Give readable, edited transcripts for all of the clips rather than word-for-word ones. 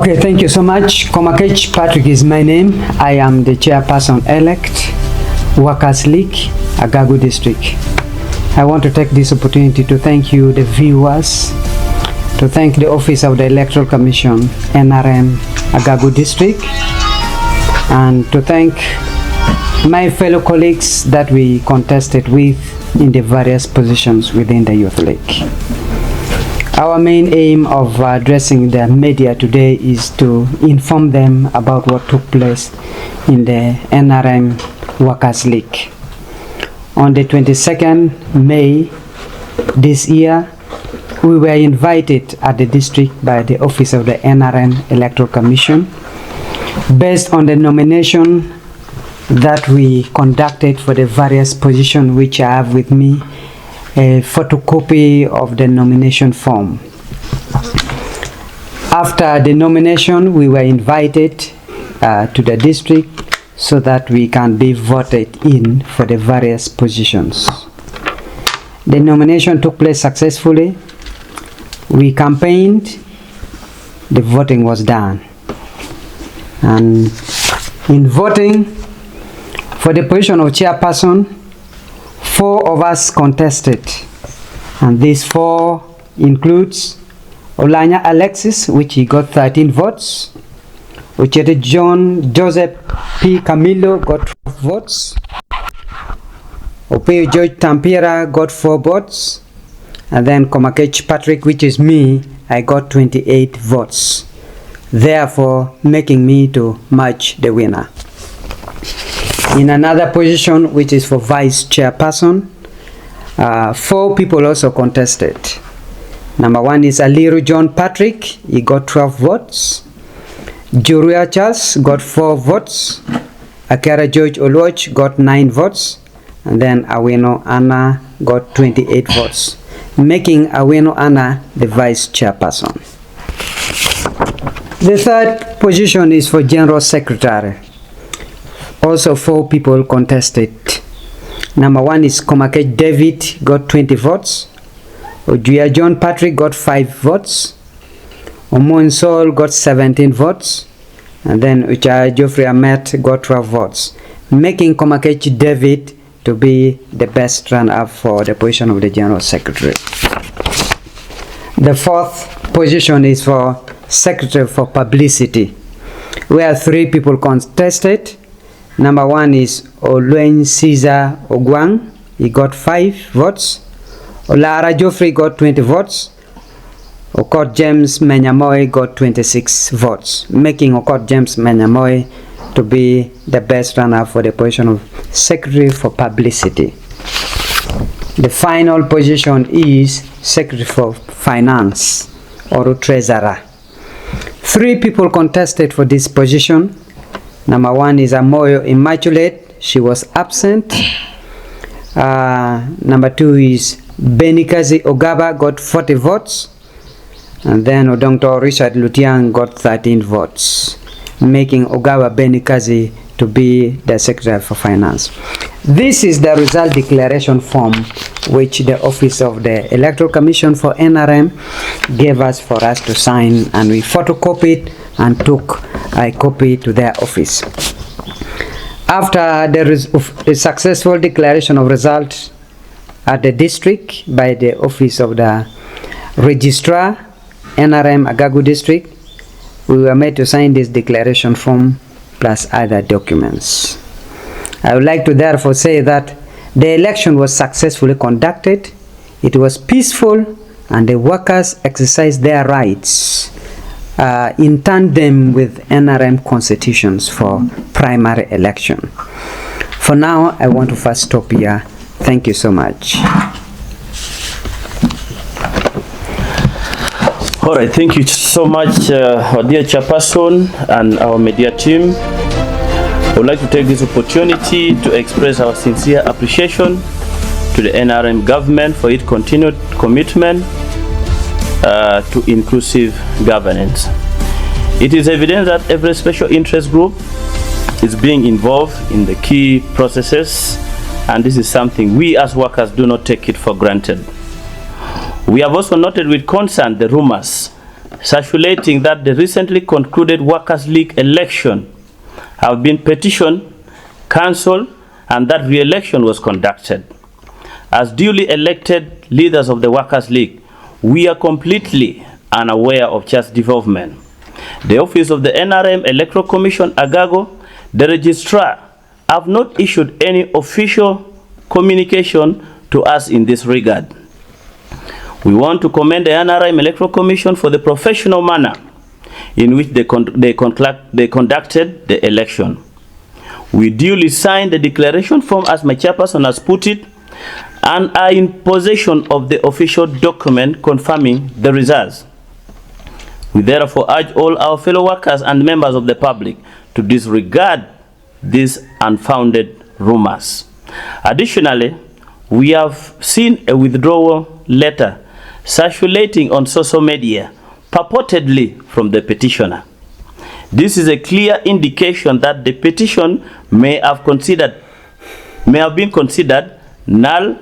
Okay, thank you so much. Komakech Patrick is my name. I am the chairperson-elect, Workers League, Agagu District. I want to take this opportunity to thank you, the viewers, to thank the Office of the Electoral Commission, NRM, Agagu District, and to thank my fellow colleagues that we contested with in the various positions within the Youth League. Our main aim of addressing the media today is to inform them about what took place in the NRM Workers League. On the 22nd May this year, we were invited at the district by the Office of the NRM Electoral Commission based on the nomination that we conducted for the various positions, which I have with me a photocopy of the nomination form. After the nomination, we were invited to the district so that we can be voted in for the various positions. The nomination took place successfully. We campaigned, the voting was done. And in voting for the position of chairperson, 4 of us contested, and these 4 includes Olanya Alexis, which he got 13 votes. Uchete John Joseph P. Camilo got 12 votes. Opeo George Tampira got 4 votes. And then Komakech Patrick, which is me, I got 28 votes. Therefore, making me to match the winner. In another position, which is for vice chairperson, 4 people also contested. Number 1 is Aliru John Patrick, he got 12 votes. Juria Charles got 4 votes. Akara George Oluoch got 9 votes. And then Aweno Anna got 28 votes, making Aweno Anna the vice chairperson. The third position is for general secretary. Also 4 people contested. Number 1 is Komakech David, got 20 votes. Ojuya John Patrick got 5 votes. Omon Sol got 17 votes. And then Ucha Geoffrey Ahmed got 12 votes, making Komakech David to be the best runner-up for the position of the general secretary. The fourth position is for secretary for publicity, where 3 people contested. Number 1 is Oluen Caesar Ogwang, he got 5 votes. Olara Geoffrey got 20 votes. Okot James Menyamoy got 26 votes, making Okot James Menyamoy to be the best runner for the position of Secretary for Publicity. The final position is Secretary for Finance or Treasurer. 3 people contested for this position. Number 1 is Amoyo Immaculate, she was absent. Number 2 is Benikazi Ogaba, got 40 votes. And then Odongto Richard Lutiang got 13 votes, making Ogaba Benikazi to be the Secretary for Finance. This is the result declaration form which the Office of the Electoral Commission for NRM gave us for us to sign, and we photocopied and took a copy to their office. After the successful declaration of results at the district by the Office of the Registrar, NRM Agagu District, we were made to sign this declaration form plus other documents. I would like to therefore say that the election was successfully conducted, it was peaceful, and the workers exercised their rights in tandem with NRM constitutions for primary election. For now, I want to first stop here. Thank you so much. All right, thank you so much, our dear chairperson and our media team. I would like to take this opportunity to express our sincere appreciation to the NRM government for its continued commitment to inclusive governance. It is evident that every special interest group is being involved in the key processes, and this is something we as workers do not take it for granted. We have also noted with concern the rumors circulating that the recently concluded Workers' League election have been petitioned, cancelled, and that re-election was conducted. As duly elected leaders of the Workers' League, we are completely unaware of such development. The office of the NRM Electoral Commission, Agago, the registrar, have not issued any official communication to us in this regard. We want to commend the NRM Electoral Commission for the professional manner in which they conducted the election. We duly signed the declaration form, as my chairperson has put it, and are in possession of the official document confirming the results. We therefore urge all our fellow workers and members of the public to disregard these unfounded rumors. Additionally, we have seen a withdrawal letter circulating on social media, purportedly from the petitioner. This is a clear indication that the petition may have been considered null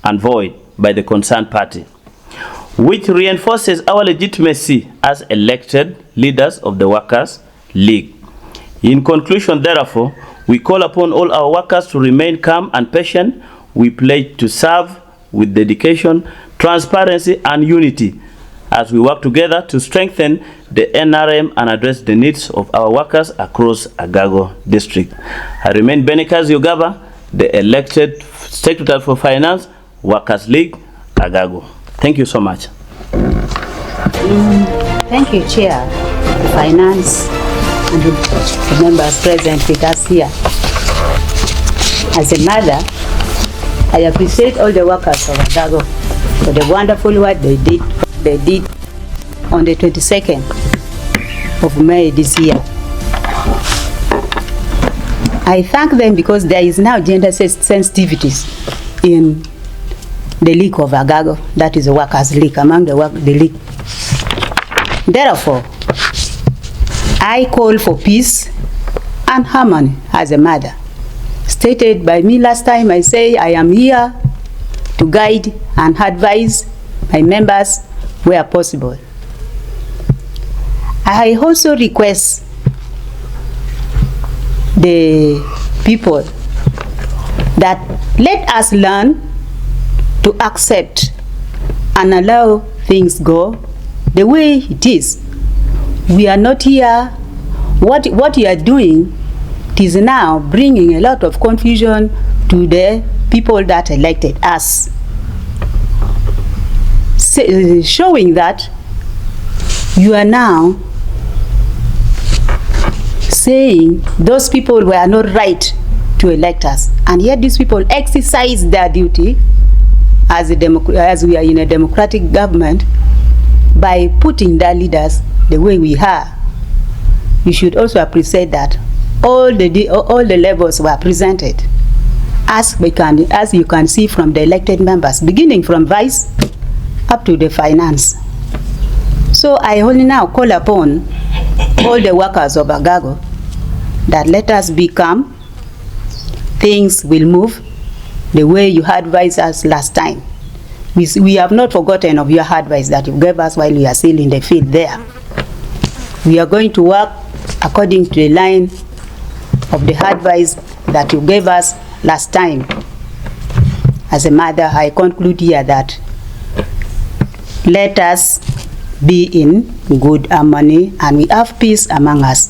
and void by the concerned party, which reinforces our legitimacy as elected leaders of the Workers' League. In conclusion, therefore, we call upon all our workers to remain calm and patient. We pledge to serve with dedication, transparency, and unity as we work together to strengthen the NRM and address the needs of our workers across Agago district. I remain Benekazi Ogaba, the elected Secretary for Finance, Workers' League, Agago. Thank you so much. Thank you, Chair, Finance, and the members present with us here. As a mother, I appreciate all the workers of Agago for the wonderful work they did on the 22nd of May this year. I thank them because there is now gender sensitivities in the League of Agago, that is the Workers' League, among the League. Therefore, I call for peace and harmony as a mother. Stated by me last time, I say I am here to guide and advise my members where possible. I also request the people that let us learn to accept and allow things go the way it is. We are not here. What you are doing, it is now bringing a lot of confusion to the people that elected us, showing that you are now saying those people were not right to elect us, and yet these people exercise their duty as we are in a democratic government by putting their leaders the way we are. You should also appreciate that all the levels were presented, as you can see from the elected members, beginning from vice up to the finance. So I only now call upon all the workers of Agago that let us be calm. Things will move the way you advised us last time. We have not forgotten of your advice that you gave us while we are still in the field there. We are going to work according to the line of the advice that you gave us last time. As a mother, I conclude here that let us be in good harmony and we have peace among us.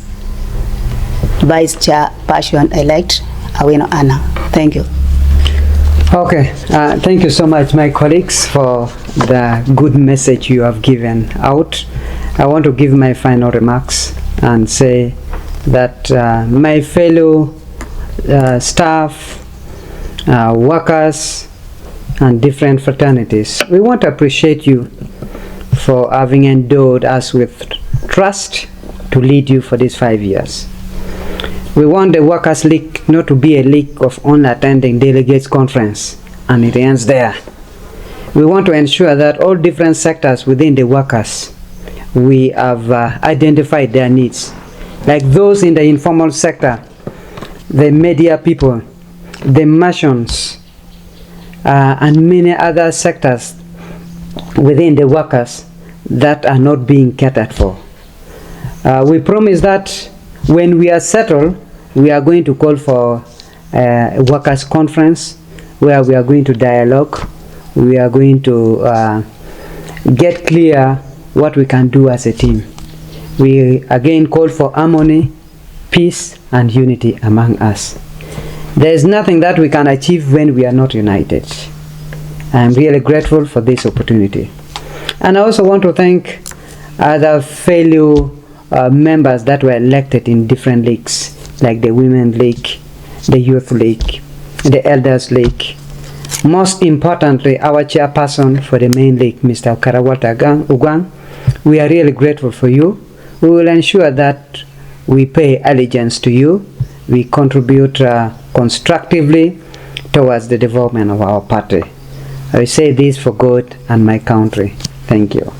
Vice Chairperson elect Awino Anna. Thank you. Okay, thank you so much, my colleagues, for the good message you have given out. I want to give my final remarks and say that my fellow staff, workers, and different fraternities, we want to appreciate you for having endowed us with trust to lead you for these 5 years. We want the Workers' League not to be a league of only attending delegates conference and it ends there. We want to ensure that all different sectors within the workers, we have identified their needs, like those in the informal sector, the media people, the merchants, and many other sectors within the workers. that are not being catered for. We promise that when we are settled, we are going to call for a workers' conference where we are going to dialogue. We are going to get clear what we can do as a team. We again call for harmony, peace, and unity among us. There is nothing that we can achieve when we are not united. I am really grateful for this opportunity. And I also want to thank other fellow members that were elected in different leagues, like the Women League, the Youth League, the Elders League. Most importantly, our chairperson for the main league, Mr. Karawata Ugang. We are really grateful for you. We will ensure that we pay allegiance to you. We contribute constructively towards the development of our party. I say this for God and my country. Thank you.